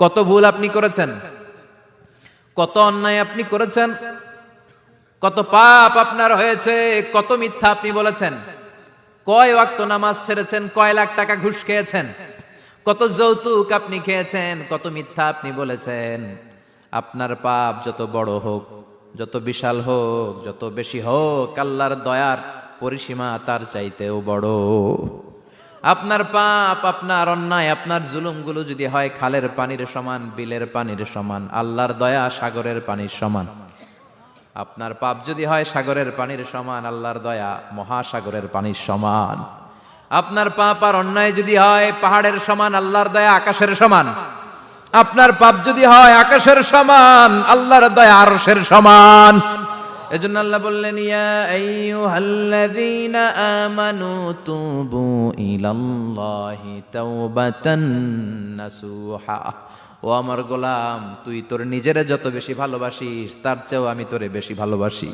কত ভুল আপনি করেছেন, কত অন্যায় আপনি করেছেন, কত পাপ আপনার হয়েছে, কত মিথ্যা আপনি বলেছেন, কয় ওয়াক্ত নামাজ ছেড়েছেন, কয় লাখ টাকা ঘুষ খেয়েছেন, কত যৌতুক আপনি খেয়েছেন, কত মিথ্যা আপনি বলেছেন। আপনার পাপ যত বড় হোক, যত বিশাল হোক, যত বেশি হোক, আল্লাহর দয়ার পরিসীমা তার চাইতেও বড়। আপনার পাপ, আপনার অন্যায়, আপনার জুলুমগুলো যদি হয় খালের পানির সমান, বিলের পানির সমান, আল্লাহর দয়া সাগরের পানির সমান। আপনার পাপ যদি হয় সাগরের পানির সমান, আল্লাহর দয়া মহাসাগরের পানির সমান। আপনার পাপ আর অন্যায় যদি হয় পাহাড়ের সমান, আল্লাহর দয়া আকাশের সমান। আপনার পাপ যদি হয় আকাশের সমান, আল্লাহর দয়া আরশের সমান। এজন্য আল্লাহ বললেন, ইয়া আইয়ুহাল্লাযীনা আমানু তুবু ইলাল্লাহি তাওবাতান নাসুহা। ও আমার গোলাম, তুই তোর নিজেরে যত বেশি ভালোবাসিস তার চেয়েও আমি তোরে বেশি ভালোবাসি।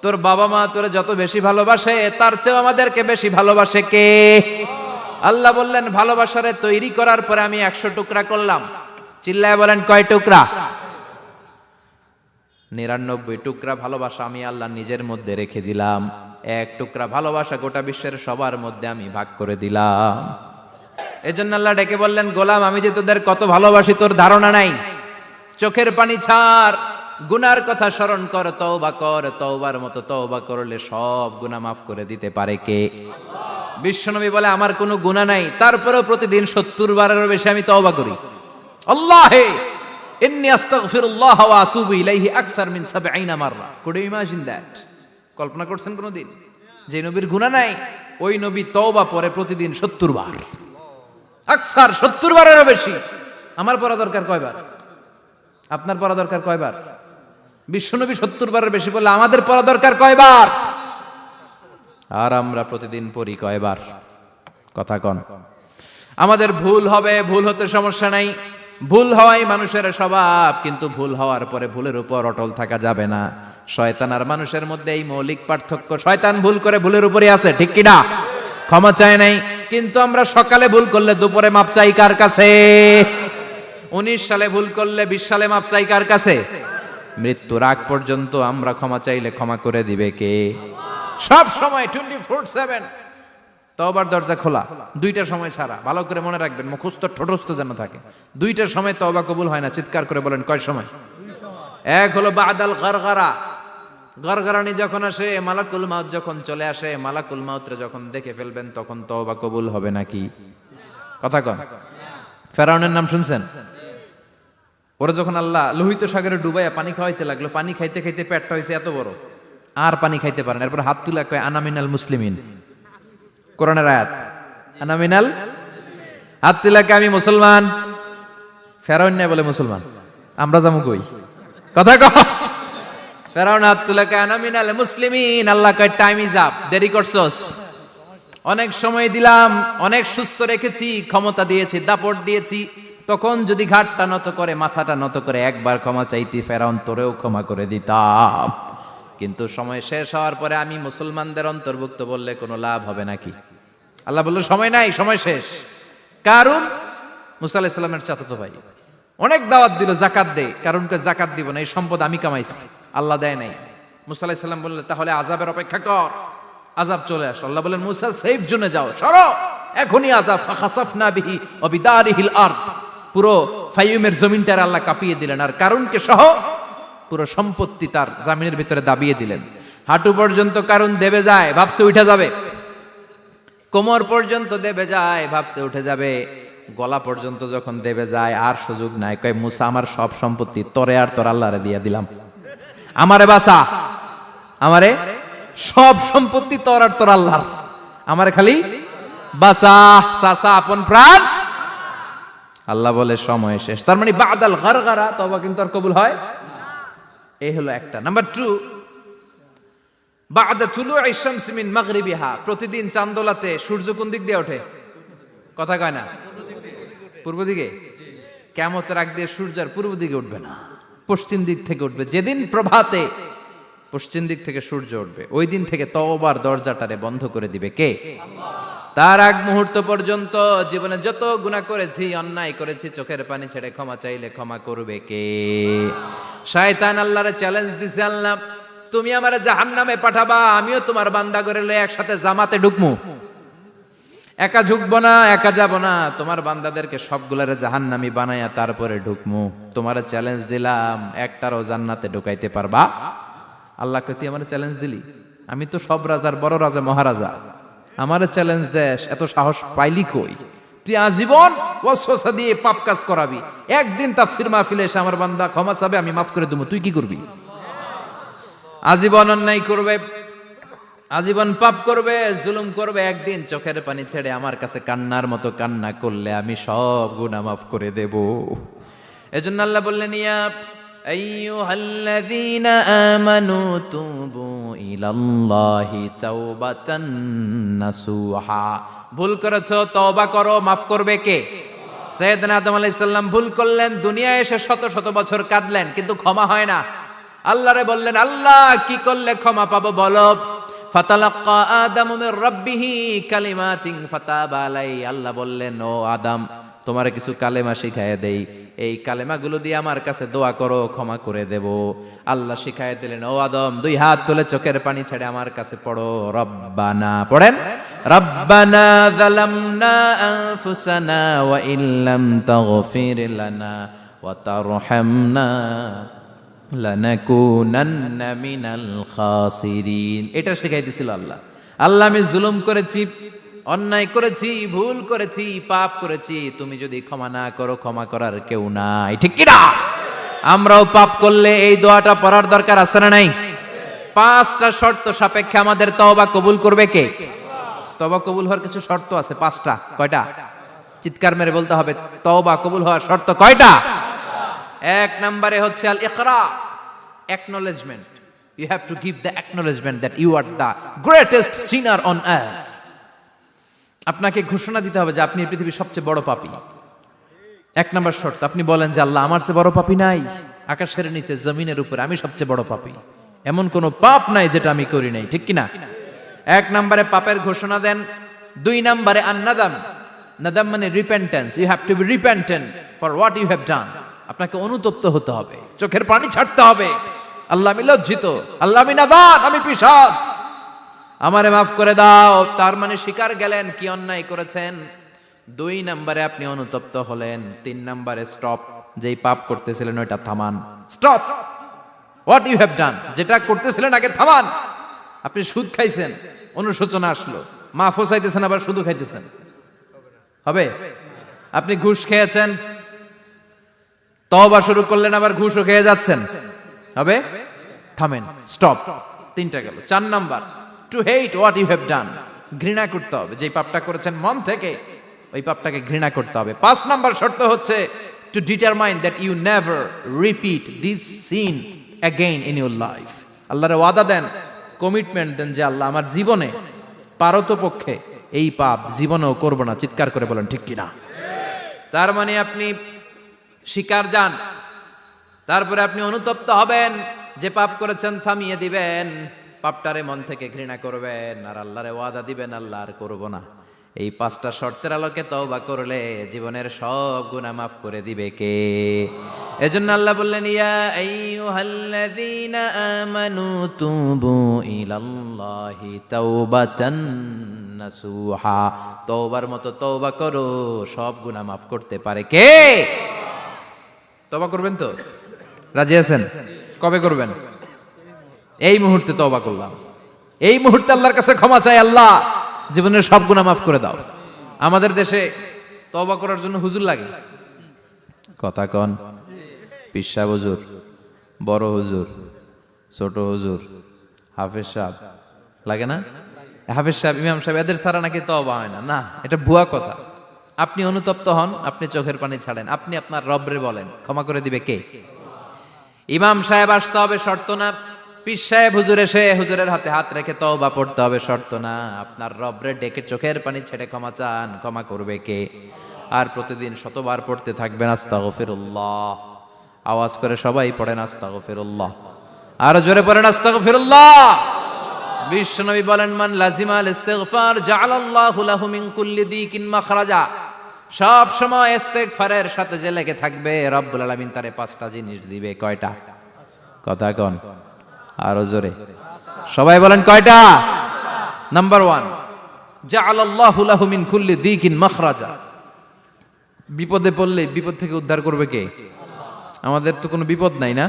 তোর বাবা মা তোরে যত বেশি ভালোবাসে তার চেয়েও আমাদেরকে বেশি ভালোবাসে কে? আল্লাহ বললেন, ভালোবাসারে তৈরি করার পরে আমি 100 টুকরা করলাম। চিল্লায় বলেন, কয় টুকরা? 99 টুকরা ভালোবাসা আমি আল্লাহ নিজের মধ্যে রেখে দিলাম। 1 টুকরা ভালোবাসা গোটা বিশ্বের সবার মধ্যে আমি ভাগ করে দিলাম। এজন্য আল্লাহ ডেকে বললেন, গোলাম আমি যে তোদের কত ভালোবাসি তোর ধারণা নাই। চোখের পানি ছাড়, গুনার কথা স্মরণ কর, তওবা কর। তওবার মতো তওবা করলে সব গুনাহ মাফ করে দিতে পারে কে? বিশ্বনবী বলে, আমার কোনো গুনাহ নাই, তারপরেও প্রতিদিন 70 বারেরও বেশি আমি তওবা করি। আল্লাহে ইন্নী আস্তাগফিরুল্লাহ ওয়া আতুবু ইলাইহি আকসার মিন 70 মাররা। Could you imagine that? কল্পনা করছেন কোনদিন যে নবীর গুনাহ নাই, ওই নবী তওবা পড়ে প্রতিদিন 70 বার, আকসার 70 বারেরও বেশি। আমার পড়া দরকার কয়বার? আপনার পড়া দরকার কয়বার? বিশ্বনবী 70 বারের বেশি বললে আমাদের পড়া দরকার কয়বার? আর আমরা প্রতিদিন পড়ি কয়বার? কথা কন। আমাদের ভুল হবে, ভুল হতে সমস্যা নাই, ভুল হওয়াই মানুষের স্বভাব, কিন্তু ভুল হওয়ার পরে ভুলের উপর অটল থাকা যাবে না। শয়তান আর মানুষের মধ্যে এই মৌলিক পার্থক্য। শয়তান ভুল করে ভুলের উপরই আছে, ঠিক কি না? ক্ষমা চায় নাই, কিন্তু আমরা সকালে ভুল করলে দুপুরে মাপ চাই কার কাছে? 19 সালে ভুল করলে 20 সালে মাপ চাই কার কাছে? মৃত্যুর আগ পর্যন্ত আমরা ক্ষমা চাইলে ক্ষমা করে দিবে কে? সব সময় 24/7 তওবার দরজা খোলা, 2টার সময় ছাড়া। ভালো করে মনে রাখবেন, মুখস্থ ঠোঁটস্থ যেন থাকে। 2টার সময় তওবা কবুল হয় না। চিৎকার করে বলেন, কয় সময়? এক হলো বাদাল গারগারা, গরগরানি যখন আসে, মালাকুল মাউত যখন চলে আসে, মালাকুল মাউতরে যখন দেখে ফেলবেন তখন তওবা কবুল হবে নাকি? কথা কন। ফেরাউনের নাম শুনছেন? ওরা যখন আল্লাহ লোহিত সাগরে ডুবাইয়া পানি খাওয়াইতে লাগলো, পানি খাইতে খাইতে পেটটা হয়েছে এত বড়, আর পানি খাইতে পারেন। এরপর হাত তুলে কয়, আনা মিনাল মুসলিমিন। কোরআনের আয়াত, আনা মিনাল, হাত তুলে কয়, আমি মুসলমান। ফেরাউন না বলে মুসলমান, আমরা যাবো কই? কথা কন। ফেরাউন হাত তুলে কয়, আনা মিনাল মুসলিমিন। আল্লাহ কয়, টাইম ইজ আপ, দেরি করছস। অনেক সময় দিলাম, অনেক সুস্থ রেখেছি, ক্ষমতা দিয়েছি, দাপট দিয়েছি, তখন যদি ঘাটটা নত করে, মাথাটা নত করে একবার ক্ষমা চাইতি, ফেরাউন তোরেও ক্ষমা করে দিতাম। কিন্তু সময় শেষ হওয়ার পরে আমি মুসলমানদের অন্তর্ভুক্ত বললে কোনো লাভ হবে নাকি? আল্লাহ বলল, সময় নাই, সময় শেষ। কারণ মুসা আলাইহিস সালামের চাচাতো ভাই অনেক দাওয়াত দিল, জাকাত দে। কারণকে জাকাত দিব না, এই সম্পদ আমি কামাইছি, আল্লাহ দেয় নাই। মুসা আলাইহিস সালাম বললেন, তাহলে আযাবের অপেক্ষা কর। আযাব চলে আসলো। আল্লাহ বলেন, মুসা সেফ জোনে যাও, সরো, এখনই আযাব। ফাখাসাফনা বিহি ওয়া বিদারিহিল আরদ। পুরো ফাইয়ুমের জমিনটার আল্লাহ কাঁপিয়ে দিলেন, আর কারুনকে সহ পুরো সম্পত্তি তার জামিনের ভিতরে দাবিয়ে দিলেন। হাঁটু পর্যন্ত কারুন দেবে যায়, ভাবছে উঠে যাবে। কোমর পর্যন্ত দেবে যায়, ভাবছে উঠে যাবে। গলা পর্যন্ত যখন দেবে যায়, আর সুযোগ নাই। কয়, মুসা আমার সব সম্পত্তি তোরে আর তোর আল্লাহরে দিয়ে দিলাম, আমারে বাঁচা, আমারে সব সম্পত্তি তোর আর তোর আল্লাহর, আমারে খালি বাঁচা, চাচা আপন প্রাণ। আল্লাহ বলে, সময় শেষ। তার মানে বাদাল গারগারা তওবা কিন্তু আর কবুল হয়। এই হলো একটা। নাম্বার 2, বাদা তুলুই শামসি মিন মাগরিবিহা। প্রতিদিন চাঁদোলাতে সূর্য কোন দিক দিয়ে ওঠে? কথা কয় না? পূর্ব দিকে। কিয়ামতের আগ দিয়ে সূর্য আর পূর্ব দিকে উঠবে না, পশ্চিম দিক থেকে উঠবে। যেদিন প্রভাতে পশ্চিম দিক থেকে সূর্য উঠবে, ওই দিন থেকে তওবার দরজাটারে বন্ধ করে দিবে কে? আল্লাহ। তার আগ মুহূর্ত পর্যন্ত জীবনে যত গুনাহ করেছি, অন্যায় করেছি, চোখের পানি ছেড়ে ক্ষমা চাইলে ক্ষমা করবে কে? শয়তান আল্লাহরে চ্যালেঞ্জ দিছে, আল্লাহ তুমি আমারে জাহান্নামে পাঠাবা, আমিও তোমার বান্দা করে লয়ে একসাথে জামাতে ঢুকমু। একা ঢুকবো না, একা যাব না, তোমার বান্দাদেরকে সবগুলারে জাহান্নামী বানায়া তারপরে ঢুকমু। তোমার চ্যালেঞ্জ দিলাম, একটারও জান্নাতে ঢুকাইতে পারবা? আল্লাহকে তুই আমার চ্যালেঞ্জ দিলি? আমি তো সব রাজার বড় রাজা, মহারাজা, আমার চ্যালেঞ্জ দেশ, এত সাহস পাইলি কই? তুই আজীবন ওয়াসওয়াসা দিয়ে পাপ কাজ করাবি, একদিন তাফসীর মাহফিলে এসে আমার বান্দা ক্ষমা চাবে, আমি মাফ করে দেবো, তুই কি করবি? আজীবন অন্যায় করবে, আজীবন পাপ করবে, জুলুম করবে, একদিন চোখের পানি ছেড়ে আমার কাছে কান্নার মতো কান্না করলে আমি সব গুনাহ মাফ করে দেব। এজন্য আল্লাহ বললেন, ইয়া আইয়ুহাল্লাযীনা আমানু তুবু ইলাল্লাহি তাওবাতান নাসুহা। ভুল করেছো, তওবা করো, মাফ করবে কে? সাইয়েদনা আদম আলাইহিস সালাম ভুল করলেন, দুনিয়ায় এসে শত শত বছর কাঁদলেন, কিন্তু ক্ষমা হয় না। আল্লাহরে বললেন, আল্লাহ কি করলে ক্ষমা পাবো বলো? ফাতালাক্কা আদামু মির রাব্বিহি কালিমাতিন ফাতাবা আলাইহি। আল্লাহ বললেন, ও আদম, তোমারে কিছু কালেমা শিখায় দেই, এই কালেমাগুলো দিয়ে আমার কাছে দোয়া করো, ক্ষমা করে দেব। আল্লাহ শিখায় দিলেন, ও আদম, দুই হাত তুলে চোখের পানি ছেড়ে আমার কাছে পড়ো, রব্বানা, পড়েন, রব্বানা যালামনা আনফুসানা ওয়া ইল্লাম তাগফির লানা ওয়া তারহামনা লানাকুনান্না মিনাল খাসিরিন। এটা শিখাই দিছিল আল্লাহ। আল্লাহ, আমি জুলুম করেছি, অন্যায় করেছি, ভুল করেছি, পাপ করেছি, তুমি যদি ক্ষমা না করো, ক্ষমা করার কেউ নাই, ঠিক কি না? আমরাও পাপ করলে এই দোয়াটা পড়ার দরকার আছে না নাই? 5টা শর্ত সাপেক্ষে আমাদের তওবা কবুল করবে কে? তওবা কবুল হওয়ার কিছু শর্ত আছে, 5টা। কয়টা? চিৎকার মেরে বলতে হবে, তওবা কবুল হওয়ার শর্ত কয়টা? 1 নম্বরে হচ্ছে আল ইকরা, acknowledgement. You have to give the acknowledgement that you are the greatest sinner on earth. আপনাকে ঘোষণা দিতে হবে যে আপনি এই পৃথিবীর সবচেয়ে বড় পাপী। 1 নম্বর শর্ত, আপনি বলেন যে আল্লাহ, আমার চেয়ে বড় পাপী নাই, আকাশের নিচে জমিনের উপরে আমি সবচেয়ে বড় পাপী, এমন কোনো পাপ নাই যেটা আমি করি নাই, ঠিক কি না? 1 নম্বরে পাপের ঘোষণা দেন। 2 নম্বরে আন-নাদাম, নাদাম মানে repentance. You have to be repentant for what you have done. আপনাকে অনুতপ্ত হতে হবে, চোখের পানি ছাড়তে হবে, আল্লাহ আমি লজ্জিত, আল্লাহ আমি নাদান, আমি পিশাচ, আমারে মাফ করে দাও। তার মানে স্বীকার গেলেন কি অন্যায় করেছেন। 2 নম্বরে আপনি অনুতপ্ত হলেন। 3 নম্বরে স্টপ, যেই পাপ করতেছিলেন ওইটা থামান, stop what you have done, যেটা করতেছিলেন আগে থামান। আপনি সুদ খাইছেন, অনুশোচনা আসলো, মাফও চাইতেছেন, আবার সুদও খাইতেছেন, হবে? আপনি ঘুষ খেয়েছেন, তওবা শুরু করলেন, আবার ঘুষও খেয়ে যাচ্ছেন, হবে? থামেন, স্টপ। 3টা গেল। 4 নাম্বার, to hate what you have done, ঘৃণা করতে হবে, যেই পাপটা করেছেন মন থেকে ওই পাপটাকে ঘৃণা করতে হবে। 5 নাম্বার শর্ত হচ্ছে to determine that you never repeat this sin again in your life. আল্লাহর ওয়াদা দেন, কমিটমেন্ট দেন যে আল্লাহ আমার জীবনে পারতপক্ষে এই পাপ জীবনেও করব না। চিৎকার করে বলেন ঠিক কিনা? তার মানে আপনি স্বীকার যান, তারপরে আপনি অনুতপ্ত হবেন, যে পাপ করেছেন থামিয়ে দিবেন, পাপটারে মন থেকে ঘৃণা করবেন, আর আল্লাহরে ওয়াদা দিবেন আল্লাহ আর করব না। এই 5টা শর্তের আলোকে তওবা করলে জীবনের সব গুনাহ মাফ করে দিবে কে? এজন্য আল্লাহ বললেন, ইয়া আইয়ুহাল্লাযীনা আমানু তুবু ইলাল্লাহি তাওবাতান নাসুহা। তওবার মতো তওবা করো, সব গুনাহ মাফ করতে পারে কে? তওবা করবেন তো? রাজি আছেন? কবে করবেন? এই মুহূর্তে তওবা করলাম, এই মুহূর্তে আল্লাহর কাছে ক্ষমা চাই, আল্লাহ জীবনের সব গুনাহ মাফ করে দাও। আমাদের দেশে তওবা করার জন্য হুজুর লাগে, কথা কন, পীর সাহেব হুজুর, বড় হুজুর, ছোট হুজুর, হাফেজ সাহেব লাগে না? হাফেজ সাহেব, ইমাম সাহেব, এদের ছাড়া নাকি তওবা হয় না। না, এটা ভুয়া কথা। আপনি অনুতপ্ত হন, আপনি চোখের পানি ছাড়েন, আপনি আপনার রবরে বলেন, ক্ষমা করে দিবে কে? ইমাম সাহেব আসতে হবে শর্ত না, পীর সাহেব হুজুর এসে হুজুরের হাতে হাত রেখে তওবা পড়তে হবে শর্ত না। আপনার রবরে ডেকে চোখের পানি ছেড়ে ক্ষমা চান, ক্ষমা করবে কে? আর প্রতিদিন শতবার পড়তে থাকবেন আস্তাগফিরুল্লাহ। আওয়াজ করে সবাই পড়েন আস্তাগফিরুল্লাহ, আর জোরে পড়েন আস্তাগফিরুল্লাহ। বিশ্বনবী বলেন, মান লাজিমাল ইস্তিগফার জাআলাল্লাহু লাহু মিন কুল্লি দিকিন মাখরাজা। সব সময় ইস্তিগফারের সাথে যে লেগে থাকবে, রব্বুল আলামিন তারে 5টা জিনিস দিবে। কয়টা? কথা কোন, আরো জোরে সবাই বলেন কয়টা? নাম্বার 1, জাআলাল্লাহু লাহু মিন কুল্লি দিকিন মাখরাজা। বিপদে পড়লে বিপদ থেকে উদ্ধার করবে কে? আমাদের তো কোনো বিপদ নাই না?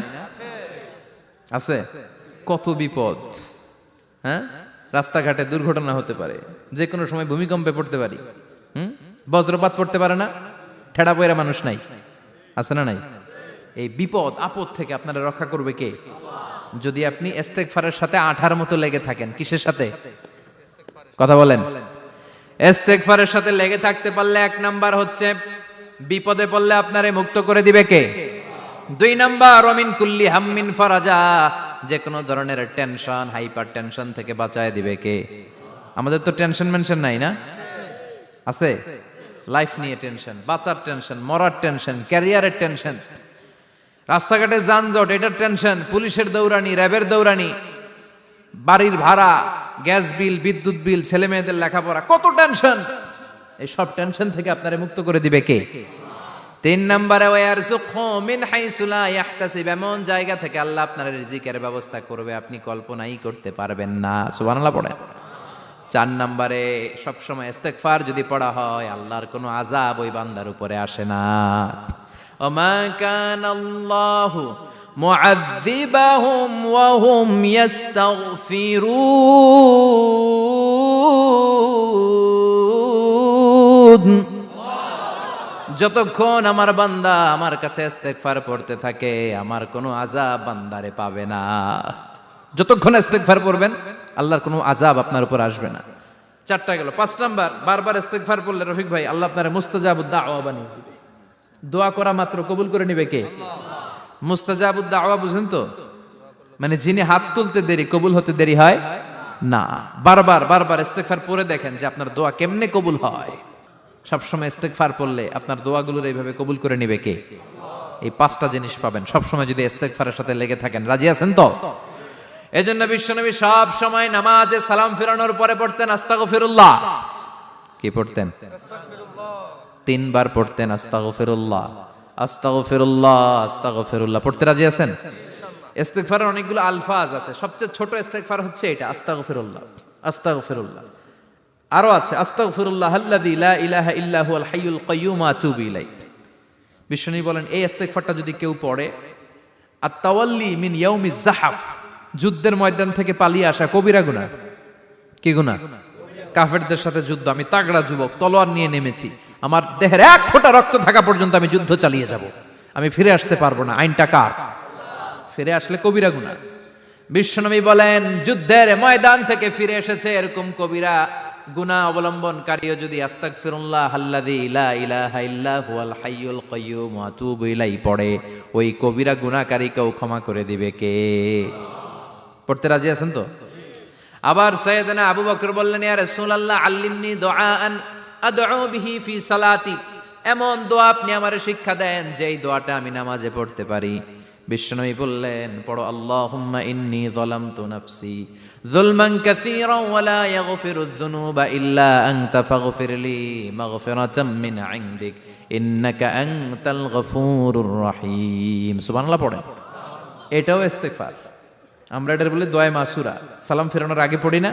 আছে? কত বিপদ। হ্যাঁ, রাস্তাঘাটে দুর্ঘটনা হতে পারে, যে কোনো সময় ভূমিকম্পে পড়তে পারি, বজ্রপাত পড়তে পারে না, ঠেড়া পয়রা মানুষ নাই, আছে না নাই? এই বিপদ আপদ থেকে আপনারা রক্ষা করবে কে? যদি আপনি ইস্তেগফারের সাথে আঠার মতো লেগে থাকেন। কিসের সাথে? কথা বলেন। ইস্তেগফারের সাথে লেগে থাকতে পারলে 1 নাম্বার হচ্ছে বিপদে পড়লে আপনারে মুক্ত করে দিবে কে? 2 নাম্বার ওমিন কুল্লি হাম্মিন ফারাজা, যে কোনো ধরনের টেনশন, হাইপার টেনশন থেকে বাঁচায় দিবে কে? আমাদের তো টেনশন মেনশন নাই না? আছে? লাইফ নিয়ে টেনশন, বাঁচার টেনশন, মরার টেনশন, ক্যারিয়ারের টেনশন, রাস্তাঘাটে যানজট এটার টেনশন, পুলিশের দৌড়ানি, র্যাবের দৌড়ানি, বাড়ির ভাড়া, গ্যাস বিল, বিদ্যুৎ বিল, ছেলে মেয়েদের লেখাপড়া, কত টেনশন। এই সব টেনশন থেকে আপনারে মুক্ত করে দিবে কে? 3 নম্বরে ওয়ারযুকহু মিন হাইসু লা ইয়াহতাসিব, এমন জায়গা থেকে আল্লাহ আপনার রিজিকের ব্যবস্থা করবে আপনি কল্পনাই করতে পারবেন না। সুবহানাল্লাহ পড়েন। 4 নম্বরে সবসময় ইস্তেগফার যদি পড়া হয়, আল্লাহর কোনো আযাব ওই বান্দার উপরে আসে না। ওমা কানাল্লাহু মুআযযিবাহুম ওয়া হুম ইস্তাগফিরুন, যতক্ষণ আমার বান্দা আমার কাছে ইস্তেগফার পড়তে থাকে, আমার কোনো আযাব বান্দারে পাবে না। যতক্ষণ ইস্তেগফার পড়বেন, আল্লাহর কোনো আযাব আপনার উপর আসবে না। 4টা গেল। 5 নাম্বার, বারবার ইস্তেগফার পড়লে রফিক ভাই আল্লাহ আপনারে মুস্তাজাবুদ দাওয়া বানিয়ে দিবে। দোয়া করা মাত্র কবুল করে নিবে কে? মুস্তাজাবুদ দাওয়া বুঝেন তো? মানে যিনি হাত তুলতে দেরি, কবুল হতে দেরি হয় না। বারবার বারবার ইস্তেগফার পড়ে দেখেন যে আপনার দোয়া কেমনে কবুল হয়। সবসময় ইস্তেগফার পড়লে আপনার দোয়াগুলোর এইভাবে কবুল করে নিবে কে? এই 5টা জিনিস পাবেন সবসময় যদি ইস্তেগফারের সাথে লেগে থাকেন। রাজি আছেন তো? এজন্য বিশ্বনবী সব সময় নামাজে সালাম ফিরানোর পরে পড়তেন আস্তাগফিরুল্লাহ। কি পড়তেন? 3 বার পড়তেন আস্তাগফিরুল্লাহ, আস্তাগফিরুল্লাহ, আস্তাগফিরুল্লাহ। পড়তে রাজি আছেন? ইস্তেগফারের অনেকগুলো আলফাজ আছে, সবচেয়ে ছোট ইস্তেগফার হচ্ছে এটা, আস্তাগফিরুল্লাহ, আস্তাগফিরুল্লাহ। আরো আছে আস্তাগফিরুল্লাহ আল্লাযী লা ইলাহা ইল্লা হুয়াল হাইয়ুল কাইয়্যুম ওয়া আতুবু ইলাইহি। বিশ্বনবী বলেন এই ইস্তেগফারটা যদি কেউ পড়ে, আত-তাওয়াল্লি মিন ইয়াউমিজ যাহাফ, যুদ্ধের ময়দান থেকে পালিয়ে আসা কবিরা গুনাহ। কি গুনাহ? কাফেরদের সাথে যুদ্ধ, আমি তাগড়া যুবক, তলোয়ার নিয়ে নেমেছি, আমার দেহের 1 ফোঁটা রক্ত থাকা পর্যন্ত আমি যুদ্ধ চালিয়ে যাব, আমি ফিরে আসতে পারবো না। আইনটা কার? ফিরে আসলে কবিরা গুনাহ। বিশ্বনবী বলেন যুদ্ধের ময়দান থেকে ফিরে এসেছে এরকম কবিরা গুনাহ অবলম্বনকারীও যদি আস্তাগফিরুল্লাহ আল্লাযী লা ইলাহা ইল্লা হুয়াল হাইয়ুল কাইয়্যুম ওয়া আতুবু ইলাইহি পড়ে, ওই কবিরা গুনাহকারীকেও ক্ষমা করে দিবে কে? পড়তে রাজি আছেন তো? আবার সাইয়েদনা আবু বকর বললেন, ইয়া রাসূলুল্লাহ আল্লিমনি দুআআন আদউ বিহি ফি সালাতি, এমন দোয়া আপনি আমারে শিক্ষা দেন যেই দোয়াটা আমি নামাজে পড়তে পারি। বিশ্বনবী বললেন পড়ো, আল্লাহুম্মা ইন্নী যালামতু নাফসি যুলমান কাসীরান ওয়া লা ইয়াগফিরুয যুনুবা ইল্লা আনতা ফাগফিরলি মাগফিরাতাম মিন ইনদিক ইন্নাকা আনতাল গফুরুর রহিম। সুবহানাল্লাহ পড়েন। এটাও ইস্তেগফার। আমরা এটার বলে দোয়া মাসুরা, সালাম ফেরানোর আগে পড়ি না?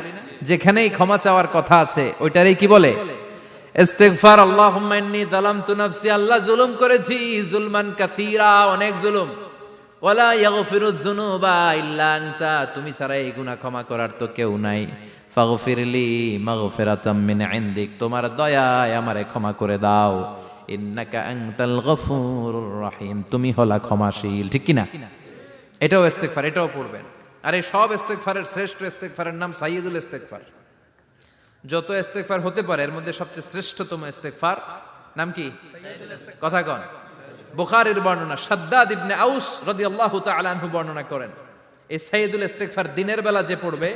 যেখানেই ক্ষমা চাওয়ার কথা আছে ওইটারই কি বলে? ইস্তেগফার। আল্লাহুম্মা ইন্নী যালামতু নাফসি, আল্লাহ জুলুম করেছি, যুলমান কাসীরা, অনেক জুলুম, ওয়ালা ইয়াগফিরুয যুনুবা ইল্লা আনতা, তুমি ছাড়া এই গুনাহ ক্ষমা করার তো কেউ নাই। ফাগফিরলি মাগফিরাতাম মিন ইনদিক, তোমার দয়ায় আমারে ক্ষমা করে দাও। ইন্নাকা আনতাল গফুরুর রহিম, তুমি হলা ক্ষমাশীল। ঠিক কি না? এটাও ইস্তেগফার, এটাও পড়বেন। আর এই সব ইস্তেগফারের শ্রেষ্ঠ ইস্তেগফারের নাম সাইয়্যিদুল ইস্তেগফার। যত ইস্তেগফার হতে পারে এর মধ্যে সবচেয়ে শ্রেষ্ঠতম ইস্তেগফার নাম কি? কথা কন। বুখারীর বর্ণনা, শাদ্দাদ ইবনে আউস রাদিয়াল্লাহু তাআলা আনহু বর্ণনা করেন, এই সাইয়্যিদুল ইস্তেগফার দিনের বেলা যে পড়বে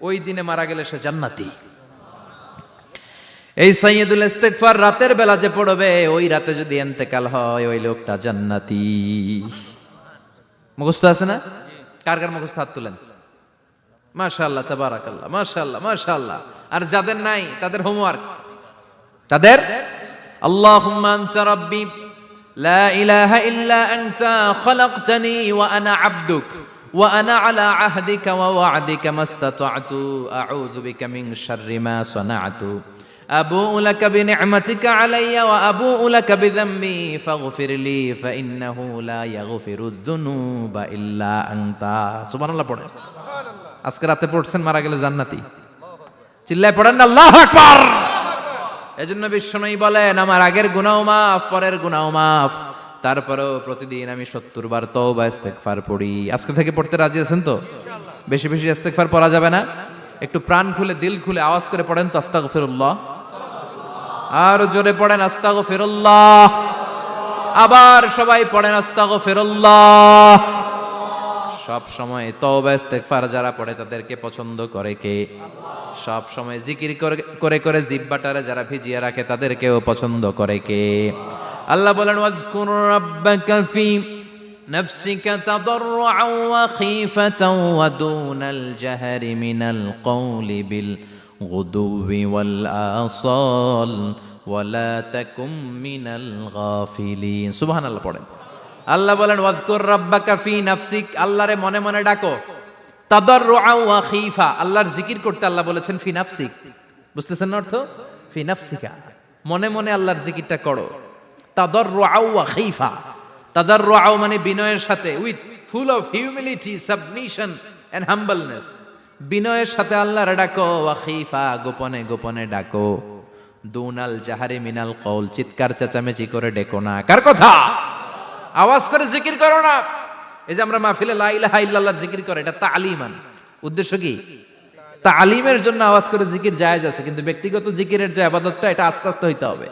ওই দিনে মারা গেলে সে জান্নাতি। এই সাইয়্যিদুল ইস্তেগফার রাতের বেলা যে পড়বে ওই রাতে যদি ইন্তেকাল হয় ওই লোকটা জান্নাতি। মুখস্থ আছে না? কার কার মুখস্থ? হাত তুলেন। মাশাআল্লাহ, তাবারাকাল্লাহ, মাশাআল্লাহ, মাশাআল্লাহ। আর যাদের নাই তাদের হোমওয়ার্ক, তাদের আল্লাহুম্মা আনতা রাব্বি লা ইলাহা ইল্লা আনতা খালাকতানি ওয়া আনা আবদুক ওয়া আনা আলা আহদিকা ওয়া ওয়া'দিকা মাস্তাতা'তু আউযু বিকা মিন শাররি মা সানা'তু আবুউ লাকা বিনি'মাতিকা আলাইয়া ওয়া আবুউ লাকা বিযামবি ফাগফির লি ফাইন্নাহু লা ইয়াগফিরুয যুনুবা ইল্লা আনতা। সুবহানাল্লাহ পড়েন। আজকে রাতে পড়ছেন, মারা গেলে জান্নাতি। চিল্লায় পড়েন না আল্লাহু আকবার। এজন্য বিশ্বনবী বলেন, আমার আগের গুনাহ মাফ, পরের গুনাহ মাফ, তারপরেও প্রতিদিন আমি 70 বার তওবা ইস্তেগফার পড়ি। আজকে থেকে পড়তে রাজি আছেন তো? বেশি বেশি ইস্তেগফার পড়া যাবে না? একটু প্রাণ খুলে, দিল খুলে আওয়াজ করে পড়েন তো আস্তাগফিরুল্লাহ। আর জোরে পড়েন আস্তাগফিরুল্লাহ। আবার সবাই পড়েন আস্তাগফিরুল্লাহ। সব সময় তওবা ইস্তেগফার যারা পড়ে তাদেরকে পছন্দ করে কে? সব সময় জিকির করে করে জিহ্বাটারে যারা ভিজিয়ে রাখে তাদেরকেও পছন্দ করে কে? আল্লাহ বলেন, ওয়াজকুর রাব্বাকা ফি নাফসিকা তাদাররুআন ওয়া খীফাতান ওয়া দুনাল জাহরি মিনাল কওলি বিল গুদুবি ওয়াল আসাল ওয়া লা তাকুম মিনাল গাফিলিন। সুবহানাল্লাহ পড়েন। আল্লাহ বলেন, ওয়াজকুর রাব্বাকা ফি নাফসিক, আল্লাহরে মনে মনে ডাকো। তাদাররুআন ওয়া খীফা, আল্লাহর জিকির করতে আল্লাহ বলেছেন ফি নাফসিক। বুঝতেছেন না অর্থ? ফি নাফসিকা, মনে মনে আল্লাহর জিকিরটা করো। তাদাররুআন ওয়া খীফা, তাদাররুআন মানে বিনয়ের সাথে, with full of humility, submission and humbleness. বিনয়ের সাথে আল্লাহরে ডাকো। ওয়া খীফা, গোপনে গোপনে ডাকো। দুনাল জাহারি মিনাল কওল, চিৎকার চেঁচামেচি করে ডেকো না। কার কথা? আওয়াজ করে জিকির করো না। এই যে আমরা মাহফিলে লা ইলাহা ইল্লাল্লাহ জিকির করে, এটা তালিমান। উদ্দেশ্য কি? তালিমের জন্য আওয়াজ করে জিকির জায়েজ আছে, কিন্তু ব্যক্তিগত জিকিরের যে ইবাদতটা, এটা আস্তে আস্তে হইতে হবে।